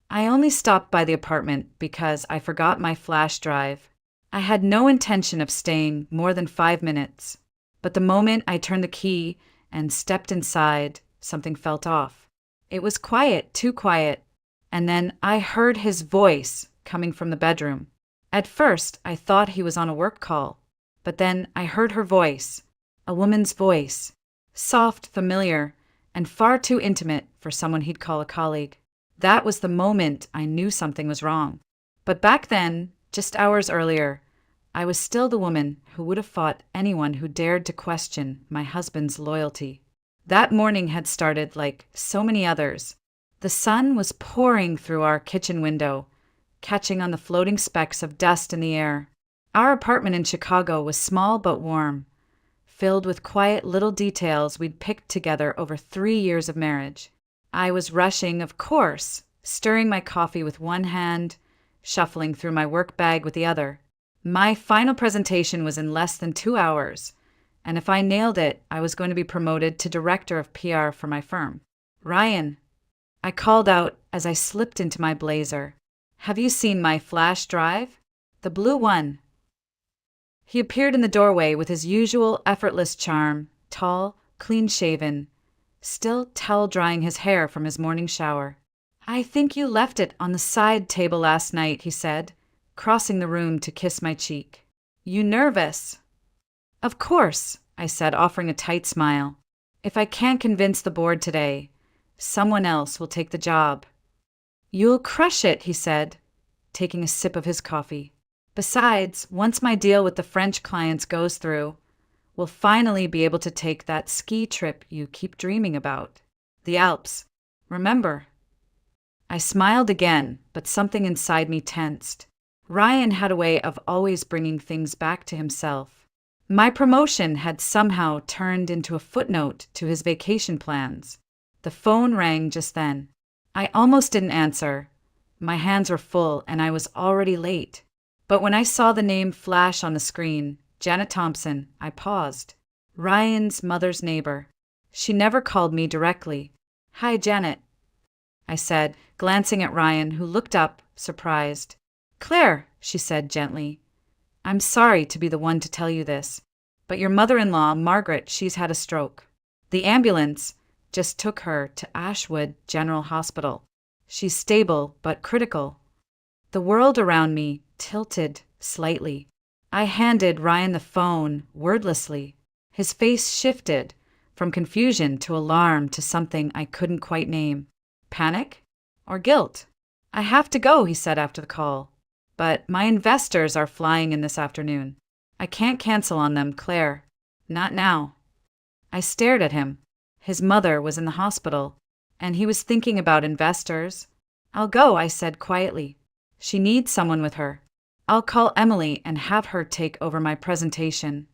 I only stopped by the apartment because I forgot my flash drive. I had no intention of staying more than 5 minutes. But the moment I turned the key and stepped inside, something felt off. It was quiet, too quiet. And then I heard his voice coming from the bedroom. At first, I thought he was on a work call. But then I heard her voice, a woman's voice, soft, familiar, and far too intimate for someone he'd call a colleague. That was the moment I knew something was wrong. But back then, just hours earlier, I was still the woman who would have fought anyone who dared to question my husband's loyalty. That morning had started like so many others. The sun was pouring through our kitchen window, catching on the floating specks of dust in the air. Our apartment in Chicago was small but warm, filled with quiet little details we'd picked together over 3 years of marriage. I was rushing, of course, stirring my coffee with one hand, shuffling through my work bag with the other. My final presentation was in less than 2 hours, and if I nailed it, I was going to be promoted to director of PR for my firm. "Ryan," I called out as I slipped into my blazer. "Have you seen my flash drive? The blue one." He appeared in the doorway with his usual effortless charm, tall, clean-shaven, still towel-drying his hair from his morning shower. "I think you left it on the side table last night," he said, crossing the room to kiss my cheek. "You nervous?" "Of course," I said, offering a tight smile. "If I can't convince the board today, someone else will take the job." "You'll crush it," he said, taking a sip of his coffee. "Besides, once my deal with the French clients goes through, we'll finally be able to take that ski trip you keep dreaming about. The Alps. Remember?" I smiled again, but something inside me tensed. Ryan had a way of always bringing things back to himself. My promotion had somehow turned into a footnote to his vacation plans. The phone rang just then. I almost didn't answer. My hands were full and I was already late. But when I saw the name flash on the screen, Janet Thompson, I paused. Ryan's mother's neighbor. She never called me directly. "Hi, Janet," I said, glancing at Ryan, who looked up, surprised. "Claire," she said gently, "I'm sorry to be the one to tell you this, but your mother-in-law, Margaret, she's had a stroke. The ambulance just took her to Ashwood General Hospital. She's stable but critical." The world around me tilted slightly. I handed Ryan the phone wordlessly. His face shifted from confusion to alarm to something I couldn't quite name. Panic? Or guilt? "I have to go," he said after the call. "But my investors are flying in this afternoon. I can't cancel on them, Claire. Not now." I stared at him. His mother was in the hospital, and he was thinking about investors. "I'll go," I said quietly. "She needs someone with her. I'll call Emily and have her take over my presentation."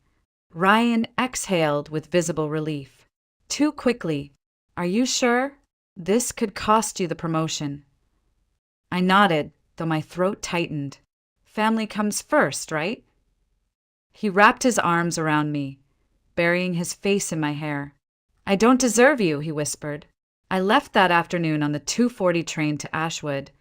Ryan exhaled with visible relief. "Too quickly. Are you sure? This could cost you the promotion." I nodded, though my throat tightened. "Family comes first, right?" He wrapped his arms around me, burying his face in my hair. "I don't deserve you," he whispered. I left that afternoon on the 2:40 train to Ashwood,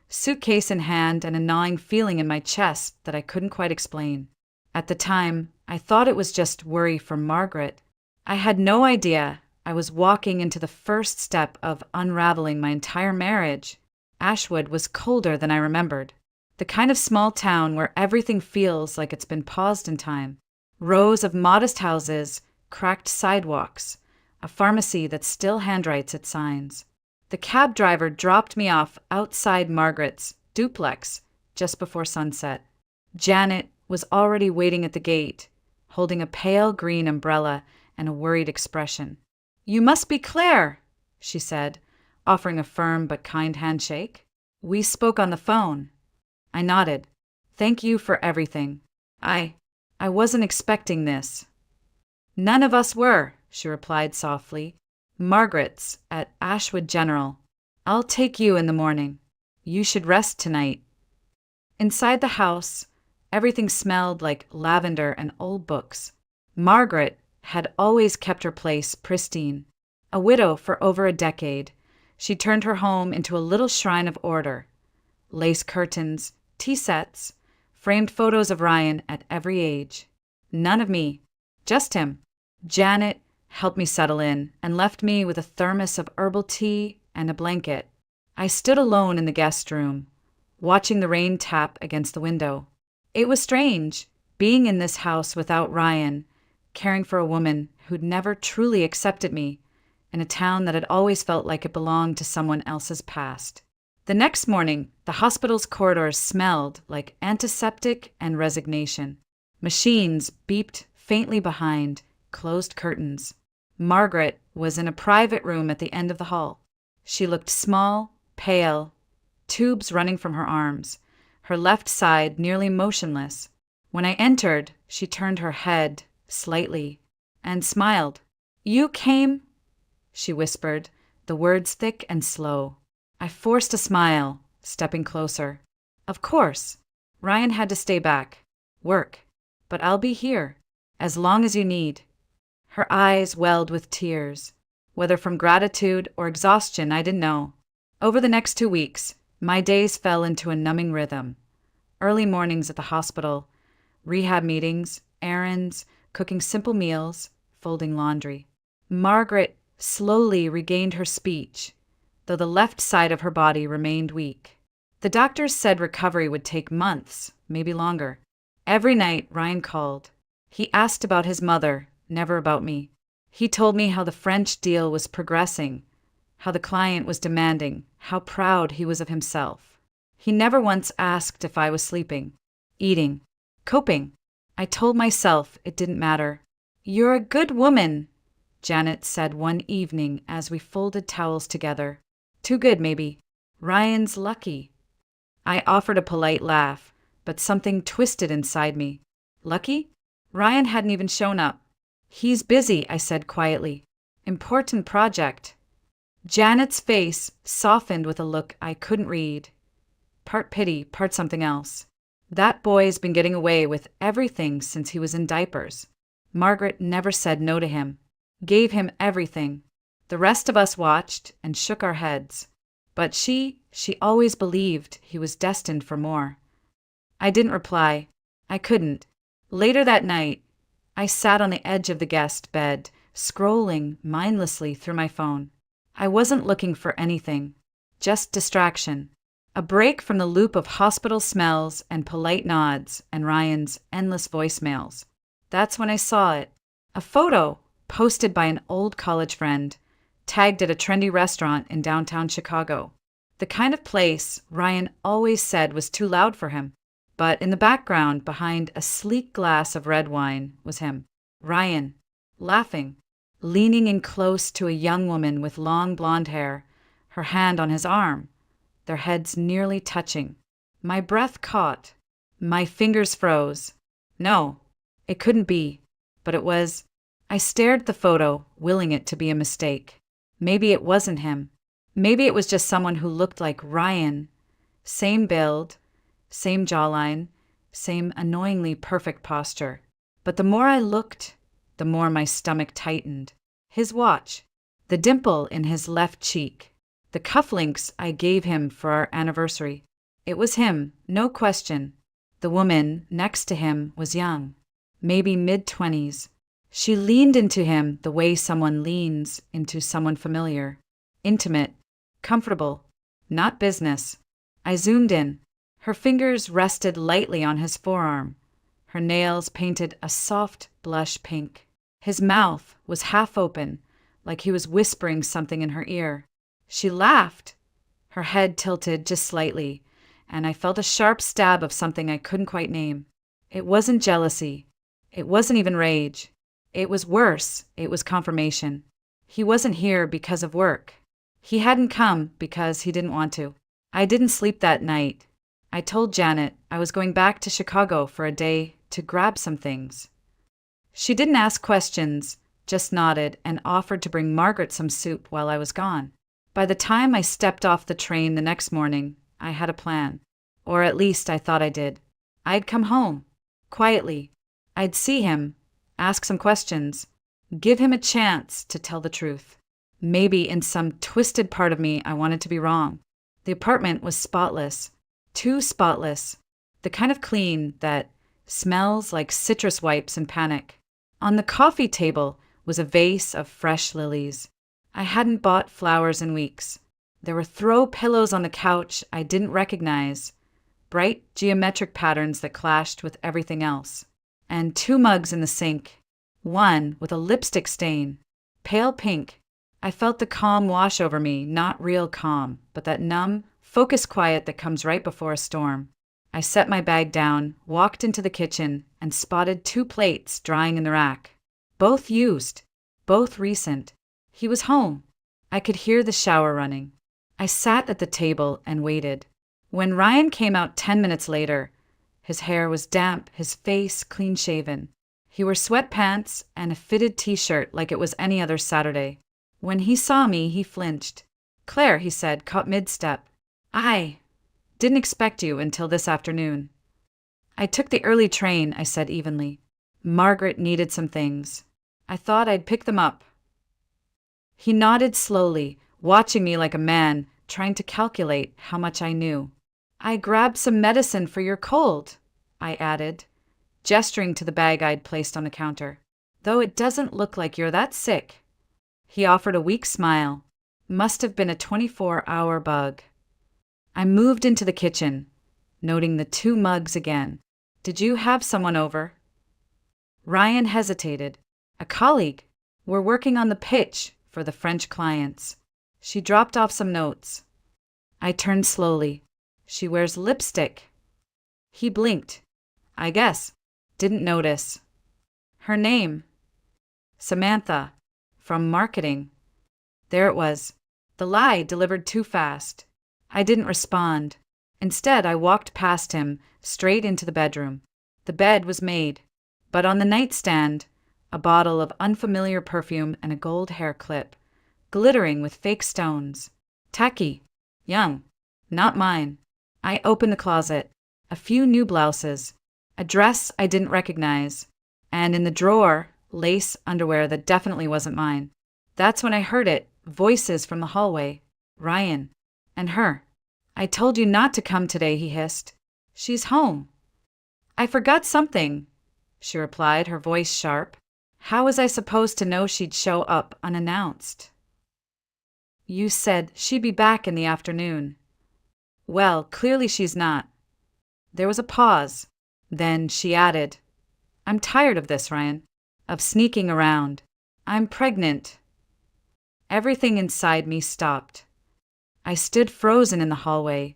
suitcase in hand and a gnawing feeling in my chest that I couldn't quite explain. At the time, I thought it was just worry for Margaret. I had no idea I was walking into the first step of unraveling my entire marriage. Ashwood was colder than I remembered. The kind of small town where everything feels like it's been paused in time. Rows of modest houses, cracked sidewalks, a pharmacy that still handwrites its signs. The cab driver dropped me off outside Margaret's duplex just before sunset. Janet was already waiting at the gate, holding a pale green umbrella and a worried expression. "You must be Claire," she said, offering a firm but kind handshake. "We spoke on the phone." I nodded. "Thank you for everything. I wasn't expecting this." "None of us were," she replied softly. "Margaret's at Ashwood General. I'll take you in the morning. You should rest tonight." Inside the house, everything smelled like lavender and old books. Margaret had always kept her place pristine. A widow for over a decade, She turned her home into a little shrine of order. Lace curtains, tea sets, framed photos of Ryan at every age. None of me, just him. Janet helped me settle in and left me with a thermos of herbal tea and a blanket. I stood alone in the guest room, watching the rain tap against the window. It was strange, being in this house without Ryan, caring for a woman who'd never truly accepted me, in a town that had always felt like it belonged to someone else's past. The next morning, the hospital's corridors smelled like antiseptic and resignation. Machines beeped faintly behind closed curtains. Margaret was in a private room at the end of the hall. She looked small, pale, tubes running from her arms, her left side nearly motionless. When I entered, she turned her head slightly and smiled. "You came?" she whispered, the words thick and slow. I forced a smile, stepping closer. "Of course. Ryan had to stay back. Work. But I'll be here, as long as you need." Her eyes welled with tears. Whether from gratitude or exhaustion, I didn't know. Over the next 2 weeks, my days fell into a numbing rhythm. Early mornings at the hospital, rehab meetings, errands, cooking simple meals, folding laundry. Margaret slowly regained her speech, though the left side of her body remained weak. The doctors said recovery would take months, maybe longer. Every night, Ryan called. He asked about his mother, never about me. He told me how the French deal was progressing, how the client was demanding, how proud he was of himself. He never once asked if I was sleeping, eating, coping. I told myself it didn't matter. "You're a good woman," Janet said one evening as we folded towels together. Too good, maybe. Ryan's lucky. I offered a polite laugh, but something twisted inside me. Lucky? Ryan hadn't even shown up. "He's busy," I said quietly. "Important project." Janet's face softened with a look I couldn't read. Part pity, part something else. That boy's been getting away with everything since he was in diapers. Margaret never said no to him, gave him everything. The rest of us watched and shook our heads. But she always believed he was destined for more. I didn't reply. I couldn't. Later that night, I sat on the edge of the guest bed, scrolling mindlessly through my phone. I wasn't looking for anything, just distraction. A break from the loop of hospital smells and polite nods and Ryan's endless voicemails. That's when I saw it. A photo posted by an old college friend, tagged at a trendy restaurant in downtown Chicago. The kind of place Ryan always said was too loud for him. But in the background, behind a sleek glass of red wine, was him, Ryan, laughing, leaning in close to a young woman with long blonde hair, her hand on his arm, their heads nearly touching. My breath caught. My fingers froze. No, it couldn't be, but it was. I stared at the photo, willing it to be a mistake. Maybe it wasn't him. Maybe it was just someone who looked like Ryan. Same build, same jawline, same annoyingly perfect posture. But the more I looked, the more my stomach tightened. His watch, the dimple in his left cheek, the cufflinks I gave him for our anniversary. It was him, no question. The woman next to him was young, maybe mid-20s. She leaned into him the way someone leans into someone familiar. Intimate, comfortable, not business. I zoomed in. Her fingers rested lightly on his forearm. Her nails painted a soft blush pink. His mouth was half open, like he was whispering something in her ear. She laughed. Her head tilted just slightly, and I felt a sharp stab of something I couldn't quite name. It wasn't jealousy. It wasn't even rage. It was worse. It was confirmation. He wasn't here because of work. He hadn't come because he didn't want to. I didn't sleep that night. I told Janet I was going back to Chicago for a day to grab some things. She didn't ask questions, just nodded and offered to bring Margaret some soup while I was gone. By the time I stepped off the train the next morning, I had a plan. Or at least I thought I did. I'd come home, quietly. I'd see him, ask some questions, give him a chance to tell the truth. Maybe in some twisted part of me, I wanted to be wrong. The apartment was spotless. Too spotless. The kind of clean that smells like citrus wipes in panic. On the coffee table was a vase of fresh lilies. I hadn't bought flowers in weeks. There were throw pillows on the couch I didn't recognize, bright geometric patterns that clashed with everything else, and 2 mugs in the sink, one with a lipstick stain, pale pink. I felt the calm wash over me, not real calm, but that numb, focused quiet that comes right before a storm. I set my bag down, walked into the kitchen, and spotted 2 plates drying in the rack. Both used, both recent. He was home. I could hear the shower running. I sat at the table and waited. When Ryan came out 10 minutes later, his hair was damp, his face clean-shaven. He wore sweatpants and a fitted t-shirt like it was any other Saturday. When he saw me, he flinched. "Claire," he said, caught mid-step. "I didn't expect you until this afternoon." "I took the early train," I said evenly. "Margaret needed some things. I thought I'd pick them up." He nodded slowly, watching me like a man, trying to calculate how much I knew. "I grabbed some medicine for your cold," I added, gesturing to the bag I'd placed on the counter. "Though it doesn't look like you're that sick." He offered a weak smile. Must have been a 24-hour bug. I moved into the kitchen, noting the 2 mugs again. "Did you have someone over?" Ryan hesitated. "A colleague. We're working on the pitch for the French clients." She dropped off some notes. I turned slowly. "She wears lipstick." He blinked. "I guess. Didn't notice." "Her name?" "Samantha. From marketing." There it was. The lie delivered too fast. I didn't respond. Instead, I walked past him, straight into the bedroom. The bed was made, but on the nightstand, a bottle of unfamiliar perfume and a gold hair clip, glittering with fake stones. Tacky. Young. Not mine. I opened the closet. A few new blouses. A dress I didn't recognize. And in the drawer, lace underwear that definitely wasn't mine. That's when I heard it. Voices from the hallway. Ryan. And her. "I told you not to come today," he hissed. "She's home." "I forgot something," she replied, her voice sharp. How was I supposed to know she'd show up unannounced? "You said she'd be back in the afternoon." "Well, clearly she's not." There was a pause. Then she added, "I'm tired of this, Ryan. Of sneaking around. I'm pregnant." Everything inside me stopped. I stood frozen in the hallway,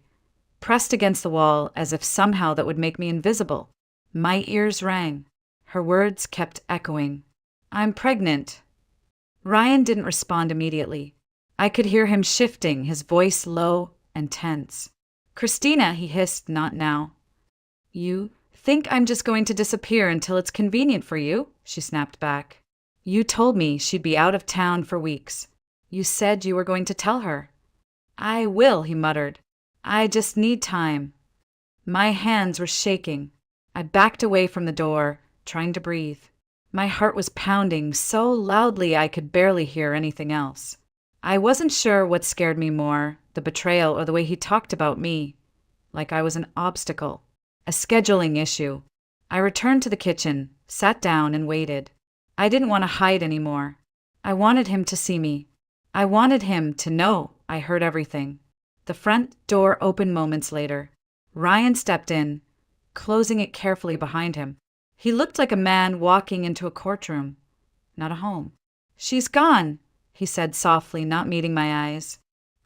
pressed against the wall as if somehow that would make me invisible. My ears rang. Her words kept echoing. "I'm pregnant." Ryan didn't respond immediately. I could hear him shifting, his voice low and tense. "Christina," he hissed, "not now." "You think I'm just going to disappear until it's convenient for you?" she snapped back. "You told me she'd be out of town for weeks. You said you were going to tell her." "I will," he muttered. "I just need time." My hands were shaking. I backed away from the door, trying to breathe. My heart was pounding so loudly I could barely hear anything else. I wasn't sure what scared me more, the betrayal or the way he talked about me, like I was an obstacle, a scheduling issue. I returned to the kitchen, sat down, and waited. I didn't want to hide anymore. I wanted him to see me. I wanted him to know I heard everything. The front door opened moments later. Ryan stepped in, closing it carefully behind him. He looked like a man walking into a courtroom, not a home. "She's gone," he said softly, not meeting my eyes.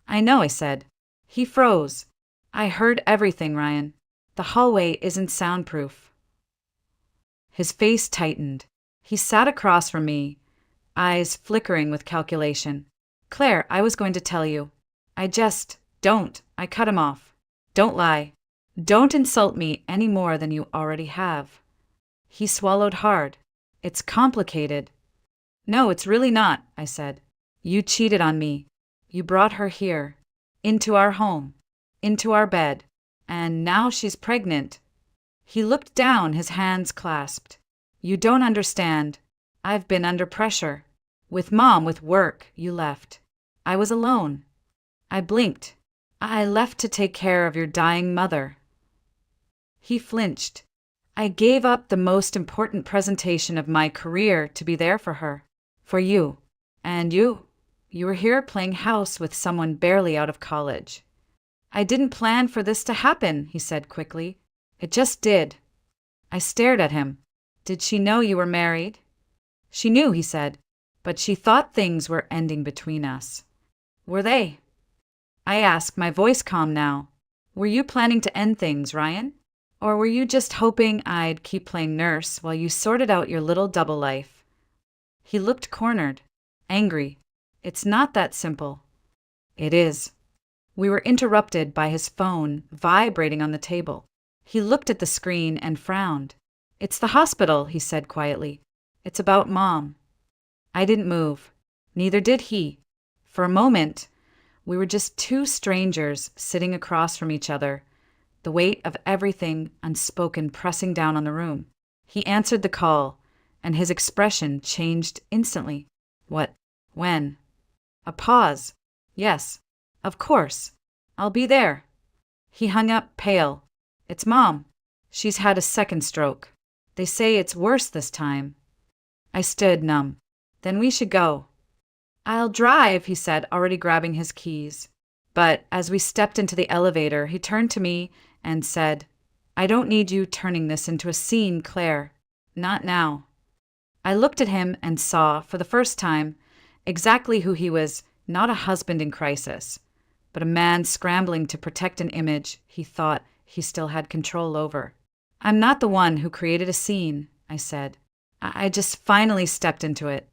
"I know," I said. He froze. "I heard everything, Ryan. The hallway isn't soundproof." His face tightened. He sat across from me, eyes flickering with calculation. "Claire, I was going to tell you. Don't." I cut him off. "Don't lie. Don't insult me any more than you already have." He swallowed hard. "It's complicated." "No, it's really not," I said. "You cheated on me. You brought her here, into our home, into our bed, and now she's pregnant." He looked down, his hands clasped. "You don't understand. I've been under pressure. With Mom, with work, you left. I was alone. I blinked. I left to take care of your dying mother. He flinched. I gave up the most important presentation of my career to be there for her. For you. And you. You were here playing house with someone barely out of college. I didn't plan for this to happen, he said quickly. It just did. I stared at him. Did she know you were married? She knew, he said, but she thought things were ending between us. Were they? I asked, my voice calm now. Were you planning to end things, Ryan? Or were you just hoping I'd keep playing nurse while you sorted out your little double life? He looked cornered, angry. It's not that simple. It is. We were interrupted by his phone vibrating on the table. He looked at the screen and frowned. It's the hospital, he said quietly. It's about Mom. I didn't move. Neither did he. For a moment, we were just two strangers sitting across from each other, the weight of everything unspoken pressing down on the room. He answered the call, and his expression changed instantly. What? When? A pause. Yes, of course. I'll be there. He hung up, pale. It's Mom. She's had a second stroke. They say it's worse this time. I stood numb. Then we should go. I'll drive, he said, already grabbing his keys. But as we stepped into the elevator, he turned to me and said, I don't need you turning this into a scene, Claire. Not now. I looked at him and saw, for the first time, exactly who he was, not a husband in crisis, but a man scrambling to protect an image he thought he still had control over. I'm not the one who created a scene, I said. I just finally stepped into it.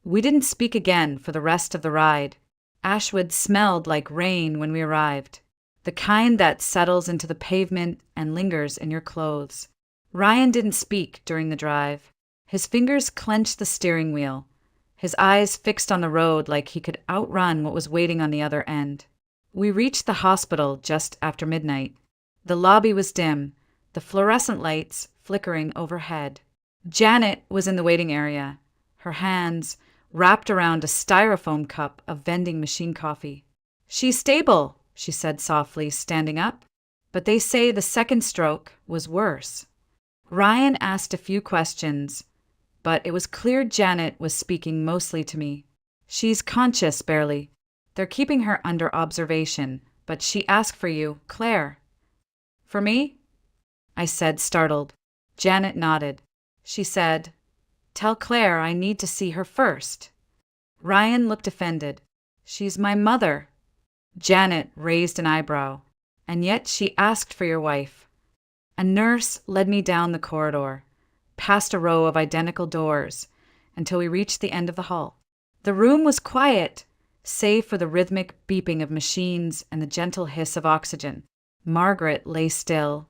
We didn't speak again for the rest of the ride. Ashwood smelled like rain when we arrived, the kind that settles into the pavement and lingers in your clothes. Ryan didn't speak during the drive. His fingers clenched the steering wheel, his eyes fixed on the road like he could outrun what was waiting on the other end. We reached the hospital just after midnight. The lobby was dim, the fluorescent lights flickering overhead. Janet was in the waiting area, her hands wrapped around a styrofoam cup of vending machine coffee. She's stable, she said softly, standing up. But they say the second stroke was worse. Ryan asked a few questions, but it was clear Janet was speaking mostly to me. She's conscious, barely. They're keeping her under observation, but she asked for you, Claire. For me? I said, startled. Janet nodded. She said, Tell Claire I need to see her first. Ryan looked offended. She's my mother. Janet raised an eyebrow. And yet she asked for your wife. A nurse led me down the corridor, past a row of identical doors, until we reached the end of the hall. The room was quiet, save for the rhythmic beeping of machines and the gentle hiss of oxygen. Margaret lay still,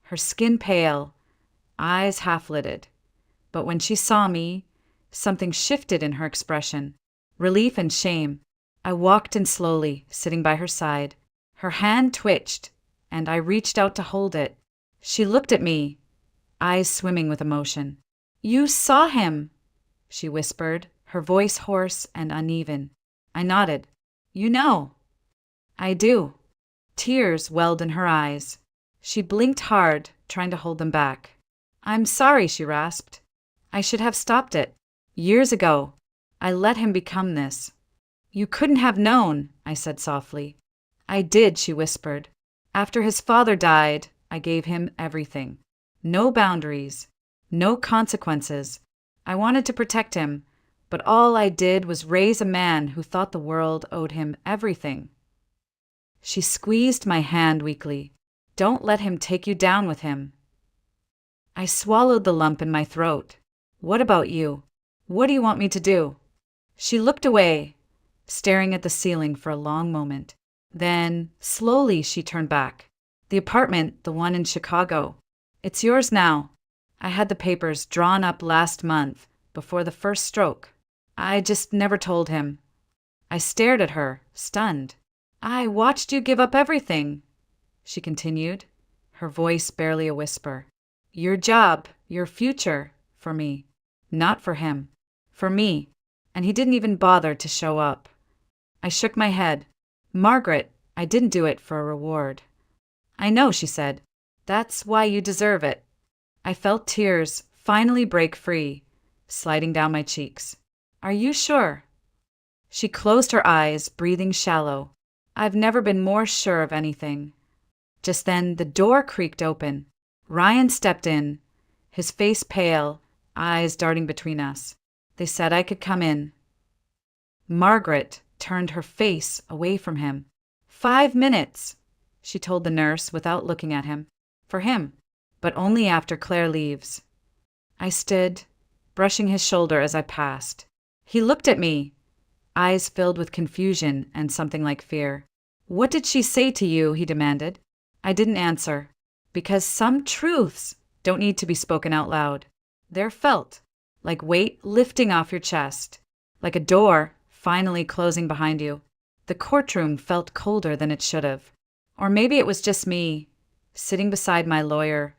her skin pale, eyes half-lidded. But when she saw me, something shifted in her expression, relief and shame. I walked in slowly, sitting by her side. Her hand twitched, and I reached out to hold it. She looked at me, eyes swimming with emotion. You saw him, she whispered, her voice hoarse and uneven. I nodded. You know. I do. Tears welled in her eyes. She blinked hard, trying to hold them back. I'm sorry, she rasped. I should have stopped it. Years ago, I let him become this. You couldn't have known, I said softly. I did, she whispered. After his father died, I gave him everything. No boundaries, no consequences. I wanted to protect him, but all I did was raise a man who thought the world owed him everything. She squeezed my hand weakly. Don't let him take you down with him. I swallowed the lump in my throat. What about you? What do you want me to do? She looked away, staring at the ceiling for a long moment. Then, slowly, she turned back. The apartment, the one in Chicago. It's yours now. I had the papers drawn up last month, before the first stroke. I just never told him. I stared at her, stunned. I watched you give up everything, she continued, her voice barely a whisper. Your job, your future, for me. Not for him. For me. And he didn't even bother to show up. I shook my head. Margaret, I didn't do it for a reward. I know, she said. That's why you deserve it. I felt tears finally break free, sliding down my cheeks. Are you sure? She closed her eyes, breathing shallow. I've never been more sure of anything. Just then, the door creaked open. Ryan stepped in, his face pale, eyes darting between us. They said I could come in. Margaret turned her face away from him. 5 minutes, she told the nurse without looking at him. For him, but only after Claire leaves. I stood, brushing his shoulder as I passed. He looked at me, eyes filled with confusion and something like fear. What did she say to you? He demanded. I didn't answer, because some truths don't need to be spoken out loud. They're felt, like weight lifting off your chest, like a door finally closing behind you. The courtroom felt colder than it should have. Or maybe it was just me, sitting beside my lawyer,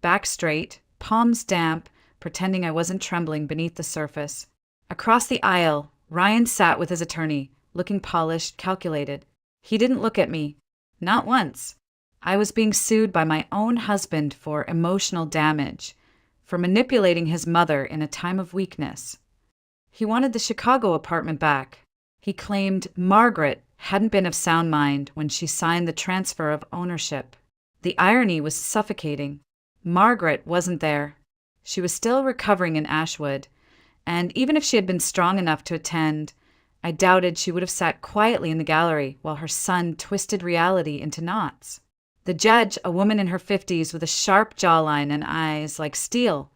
back straight, palms damp, pretending I wasn't trembling beneath the surface. Across the aisle, Ryan sat with his attorney, looking polished, calculated. He didn't look at me. Not once. I was being sued by my own husband for emotional damage, for manipulating his mother in a time of weakness. He wanted the Chicago apartment back. He claimed Margaret hadn't been of sound mind when she signed the transfer of ownership. The irony was suffocating. Margaret wasn't there. She was still recovering in Ashwood, and even if she had been strong enough to attend, I doubted she would have sat quietly in the gallery while her son twisted reality into knots. The judge, a woman in her 50s with a sharp jawline and eyes like steel,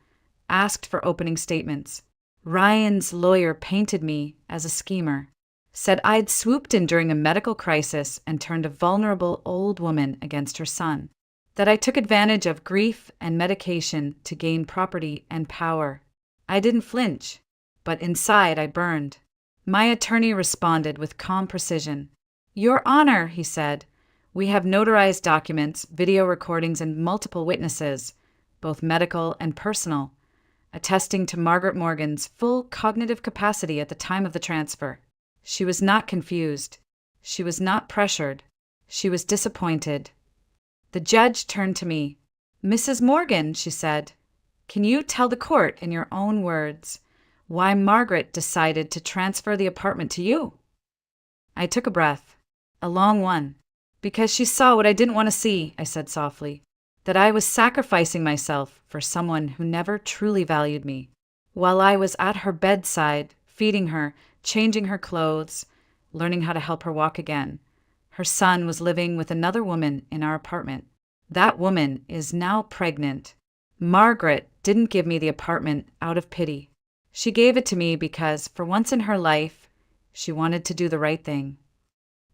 asked for opening statements. Ryan's lawyer painted me as a schemer, said I'd swooped in during a medical crisis and turned a vulnerable old woman against her son, that I took advantage of grief and medication to gain property and power. I didn't flinch, but inside I burned. My attorney responded with calm precision. Your Honor, he said, we have notarized documents, video recordings, and multiple witnesses, both medical and personal, attesting to Margaret Morgan's full cognitive capacity at the time of the transfer. She was not confused. She was not pressured. She was disappointed. The judge turned to me. Mrs. Morgan, she said, can you tell the court in your own words why Margaret decided to transfer the apartment to you? I took a breath, a long one. Because she saw what I didn't want to see, I said softly, that I was sacrificing myself for someone who never truly valued me. While I was at her bedside, feeding her, changing her clothes, learning how to help her walk again, her son was living with another woman in our apartment. That woman is now pregnant. Margaret didn't give me the apartment out of pity. She gave it to me because, for once in her life, she wanted to do the right thing.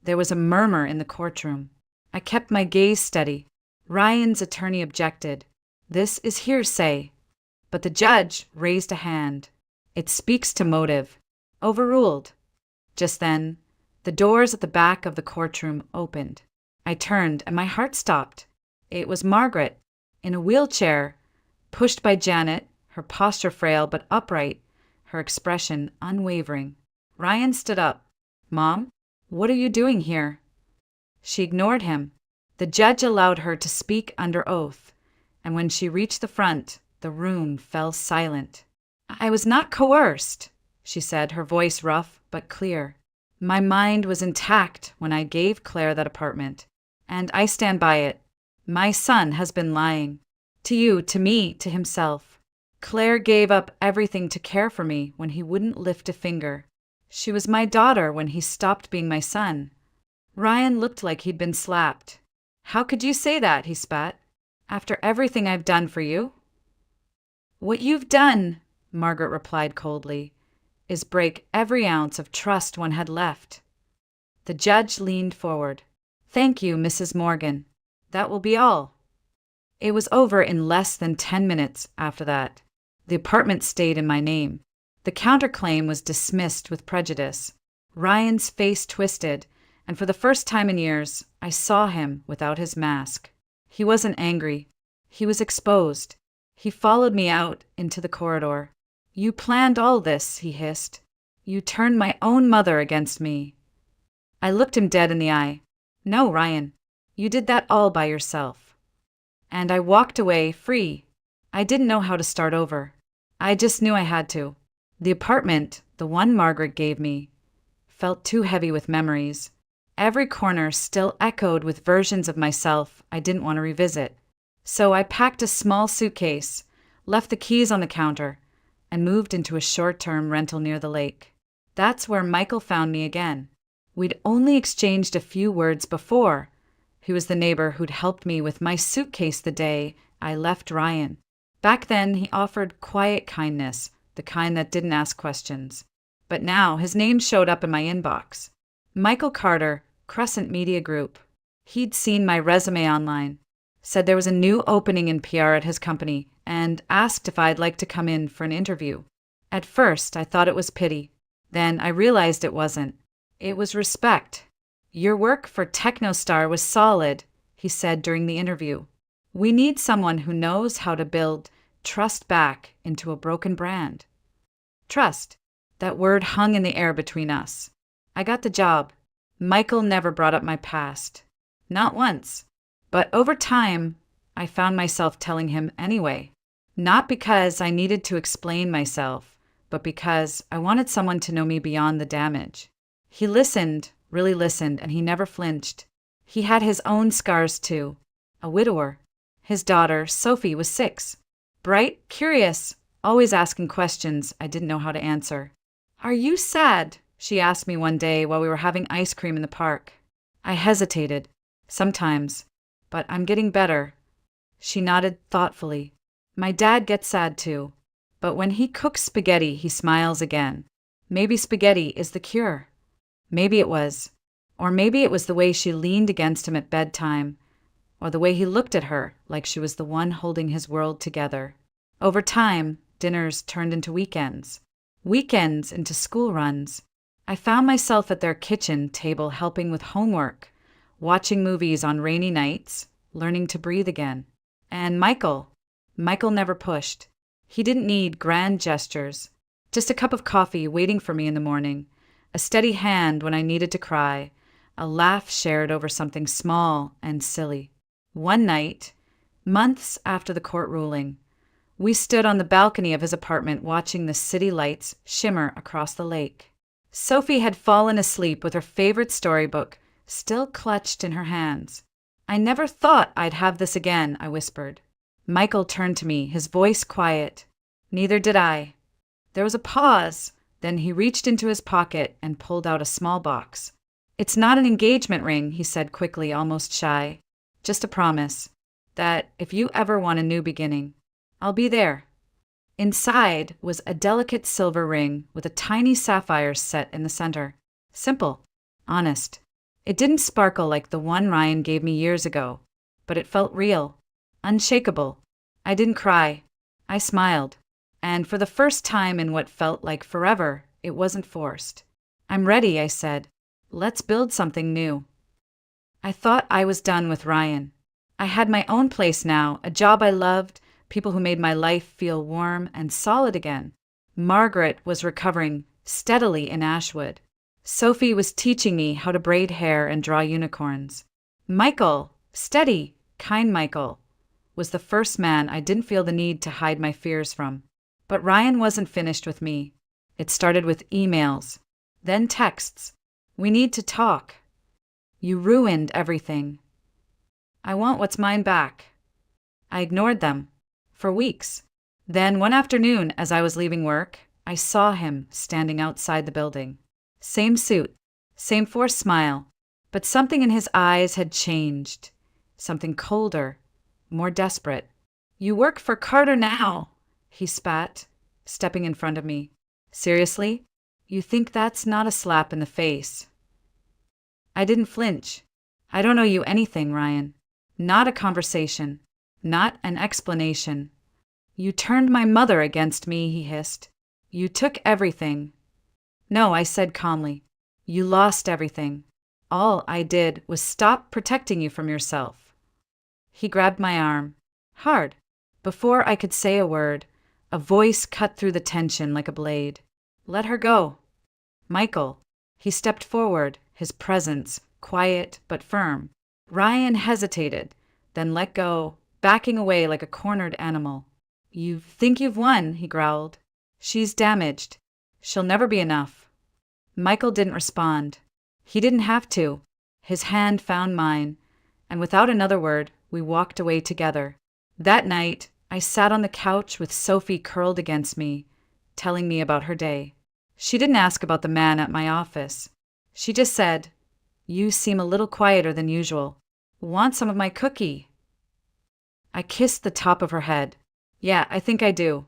There was a murmur in the courtroom. I kept my gaze steady. Ryan's attorney objected. This is hearsay. But the judge raised a hand. It speaks to motive. Overruled. Just then, the doors at the back of the courtroom opened. I turned and my heart stopped. It was Margaret, in a wheelchair, pushed by Janet, her posture frail but upright, her expression unwavering. Ryan stood up. Mom? What are you doing here? She ignored him. The judge allowed her to speak under oath, and when she reached the front, the room fell silent. I was not coerced, she said, her voice rough but clear. My mind was intact when I gave Claire that apartment, and I stand by it. My son has been lying. To you, to me, to himself. Claire gave up everything to care for me when he wouldn't lift a finger. She was my daughter when he stopped being my son. Ryan looked like he'd been slapped. How could you say that? He spat. After everything I've done for you? What you've done, Margaret replied coldly, is break every ounce of trust one had left. The judge leaned forward. Thank you, Mrs. Morgan. That will be all. It was over in less than 10 minutes after that. The apartment stayed in my name. The counterclaim was dismissed with prejudice. Ryan's face twisted, and for the first time in years, I saw him without his mask. He wasn't angry. He was exposed. He followed me out into the corridor. You planned all this, he hissed. You turned my own mother against me. I looked him dead in the eye. No, Ryan. You did that all by yourself. And I walked away, free. I didn't know how to start over. I just knew I had to. The apartment, the one Margaret gave me, felt too heavy with memories. Every corner still echoed with versions of myself I didn't want to revisit. So I packed a small suitcase, left the keys on the counter, and moved into a short-term rental near the lake. That's where Michael found me again. We'd only exchanged a few words before. He was the neighbor who'd helped me with my suitcase the day I left Ryan. Back then, he offered quiet kindness, the kind that didn't ask questions. But now, his name showed up in my inbox. Michael Carter, Crescent Media Group. He'd seen my resume online, said there was a new opening in PR at his company, and asked if I'd like to come in for an interview. At first, I thought it was pity. Then I realized it wasn't. It was respect. Your work for Technostar was solid, he said during the interview. We need someone who knows how to build trust back into a broken brand. Trust. That word hung in the air between us. I got the job. Michael never brought up my past. Not once. But over time, I found myself telling him anyway. Not because I needed to explain myself, but because I wanted someone to know me beyond the damage. He listened, really listened, and he never flinched. He had his own scars too. A widower. His daughter, Sophie, was 6. Bright, curious, always asking questions I didn't know how to answer. Are you sad? She asked me one day while we were having ice cream in the park. I hesitated. Sometimes. But I'm getting better. She nodded thoughtfully. My dad gets sad too. But when he cooks spaghetti, he smiles again. Maybe spaghetti is the cure. Maybe it was. Or maybe it was the way she leaned against him at bedtime, or the way he looked at her like she was the one holding his world together. Over time, dinners turned into weekends. Weekends into school runs. I found myself at their kitchen table helping with homework, watching movies on rainy nights, learning to breathe again. And Michael never pushed. He didn't need grand gestures. Just a cup of coffee waiting for me in the morning, a steady hand when I needed to cry, a laugh shared over something small and silly. One night, months after the court ruling, we stood on the balcony of his apartment watching the city lights shimmer across the lake. Sophie had fallen asleep with her favorite storybook still clutched in her hands. I never thought I'd have this again, I whispered. Michael turned to me, his voice quiet. Neither did I. There was a pause, then he reached into his pocket and pulled out a small box. It's not an engagement ring, he said quickly, almost shy. Just a promise that if you ever want a new beginning, I'll be there. Inside was a delicate silver ring with a tiny sapphire set in the center. Simple, honest. It didn't sparkle like the one Ryan gave me years ago, but it felt real, unshakable. I didn't cry. I smiled. And for the first time in what felt like forever, it wasn't forced. I'm ready, I said. Let's build something new. I thought I was done with Ryan. I had my own place now, a job I loved, people who made my life feel warm and solid again. Margaret was recovering steadily in Ashwood. Sophie was teaching me how to braid hair and draw unicorns. Michael, steady, kind Michael, was the first man I didn't feel the need to hide my fears from. But Ryan wasn't finished with me. It started with emails, then texts. We need to talk. You ruined everything. I want what's mine back. I ignored them for weeks. Then one afternoon, as I was leaving work, I saw him standing outside the building. Same suit, same forced smile, but something in his eyes had changed. Something colder, more desperate. You work for Carter now, he spat, stepping in front of me. Seriously? You think that's not a slap in the face? I didn't flinch. I don't owe you anything, Ryan. Not a conversation. Not an explanation. You turned my mother against me, he hissed. You took everything. No, I said calmly. You lost everything. All I did was stop protecting you from yourself. He grabbed my arm. Hard. Before I could say a word, a voice cut through the tension like a blade. Let her go. Michael. He stepped forward, his presence quiet but firm. Ryan hesitated, then let go, backing away like a cornered animal. "You think you've won," he growled. "She's damaged. She'll never be enough." Michael didn't respond. He didn't have to. His hand found mine, and without another word, we walked away together. That night, I sat on the couch with Sophie curled against me, telling me about her day. She didn't ask about the man at my office. She just said, "You seem a little quieter than usual. Want some of my cookie?" I kissed the top of her head. "Yeah, I think I do."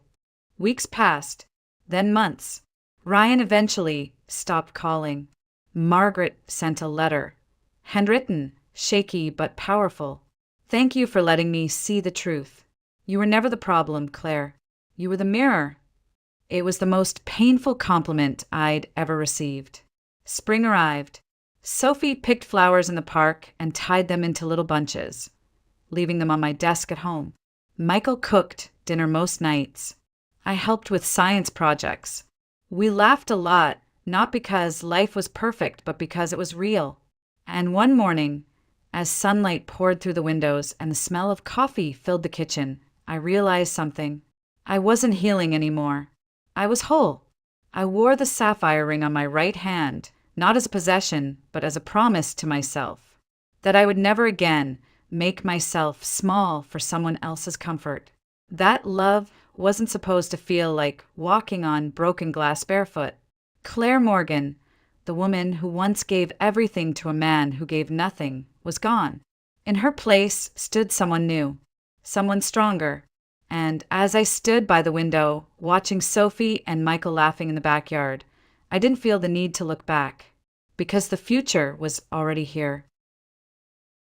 Weeks passed, then months. Ryan eventually stopped calling. Margaret sent a letter. Handwritten, shaky but powerful. "Thank you for letting me see the truth. You were never the problem, Claire. You were the mirror." It was the most painful compliment I'd ever received. Spring arrived. Sophie picked flowers in the park and tied them into little bunches, leaving them on my desk at home. Michael cooked dinner most nights. I helped with science projects. We laughed a lot, not because life was perfect, but because it was real. And one morning, as sunlight poured through the windows and the smell of coffee filled the kitchen, I realized something. I wasn't healing anymore. I was whole. I wore the sapphire ring on my right hand, not as a possession, but as a promise to myself, that I would never again make myself small for someone else's comfort. That love wasn't supposed to feel like walking on broken glass barefoot. Claire Morgan, the woman who once gave everything to a man who gave nothing, was gone. In her place stood someone new, someone stronger. And as I stood by the window, watching Sophie and Michael laughing in the backyard, I didn't feel the need to look back, because the future was already here.